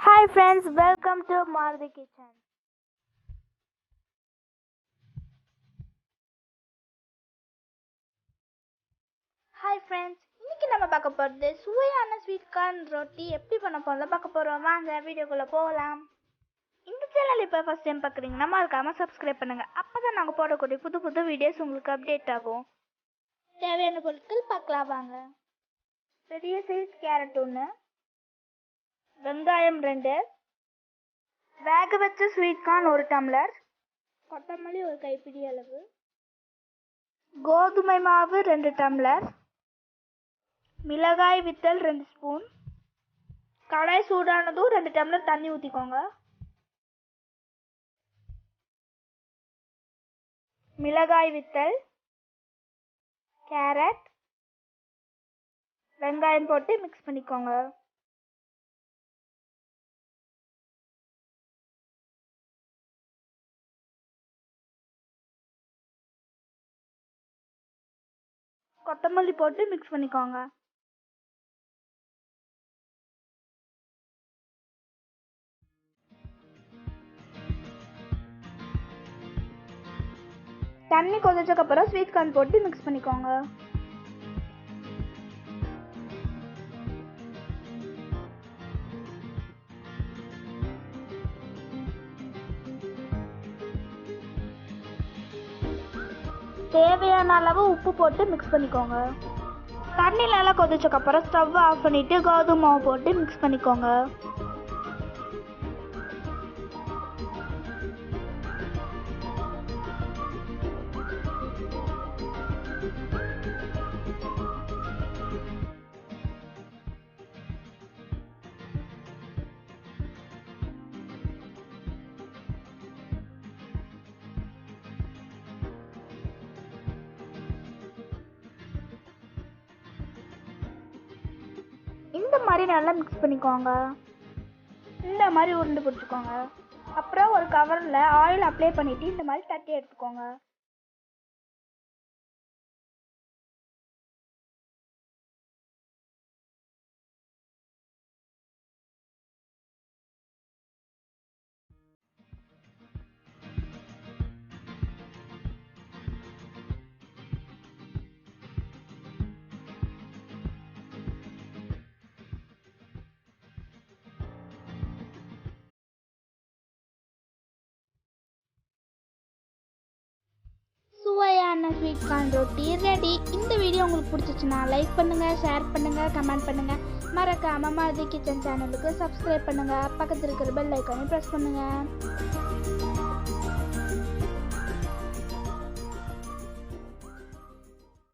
Hi friends, welcome to Maruti Kitchen. Hi friends, இன்னைக்கு நம்ம பார்க்க போறது சுவையான ஸ்வீட் கார்ன் ரொட்டி எப்படி பண்ண போறோம் பார்க்க போறோம். வாங்க வீடியோக்குள்ள போகலாம். இந்த சேனல் இப்போ ஃபர்ஸ்ட் டைம் பார்க்குறீங்கன்னா மறக்காம சப்ஸ்கிரைப் பண்ணுங்க. அப்பதான் நாங்கள் போடக்கூடிய புது புது வீடியோஸ் உங்களுக்கு அப்டேட் ஆகும். தேவையான பொருட்கள் பார்க்கலாம் வாங்க. பெரிய சைஸ் கேரட் 1, வெங்காயம் 2, வேக வச்ச ஸ்வீட் கார்ன் 1 டம்ளர், கொத்தமல்லி 1 கைப்பிடி அளவு, கோதுமை மாவு 2 டம்ளர், மிளகாய் வித்தல் 2 ஸ்பூன், கடாய் சூடானதும் 2 டம்ளர் தண்ணி ஊற்றிக்கோங்க. மிளகாய் வித்தல், கேரட், வெங்காயம் போட்டு மிக்ஸ் பண்ணிக்கோங்க. கொத்தமல்லி போட்டு மிக்ஸ் பண்ணிக்கோங்க. தண்ணி கொதிச்சக்கப்புறம் ஸ்வீட் கார்ன் போட்டு மிக்ஸ் பண்ணிக்கோங்க. தேவையான அளவு உப்பு போட்டு மிக்ஸ் பண்ணிக்கோங்க. தண்ணி நல்லா கொதிச்சக்கப்புறம் ஸ்டவ் ஆஃப் பண்ணிட்டு கோதுமை மாவு போட்டு மிக்ஸ் பண்ணிக்கோங்க. இந்த மாதிரி நல்லா மிக்ஸ் பண்ணிக்கோங்க. இந்த மாதிரி உருண்டை பிடிச்சிக்கோங்க. அப்புறம் ஒரு கவரில் ஆயில் அப்ளை பண்ணிவிட்டு இந்த மாதிரி தட்டி எடுத்துக்கோங்க. சுவையான ஸ்வீட் கார்ன் ரொட்டி ரெடி. இந்த வீடியோ உங்களுக்கு பிடிச்சிச்சுன்னா லைக் பண்ணுங்கள், ஷேர் பண்ணுங்கள், கமெண்ட் பண்ணுங்கள். மறக்காம மாருதி கிச்சன் சேனலுக்கு சப்ஸ்கிரைப் பண்ணுங்கள். பக்கத்தில் இருக்கிற பெல் ஐக்கானை ப்ரெஸ் பண்ணுங்கள்.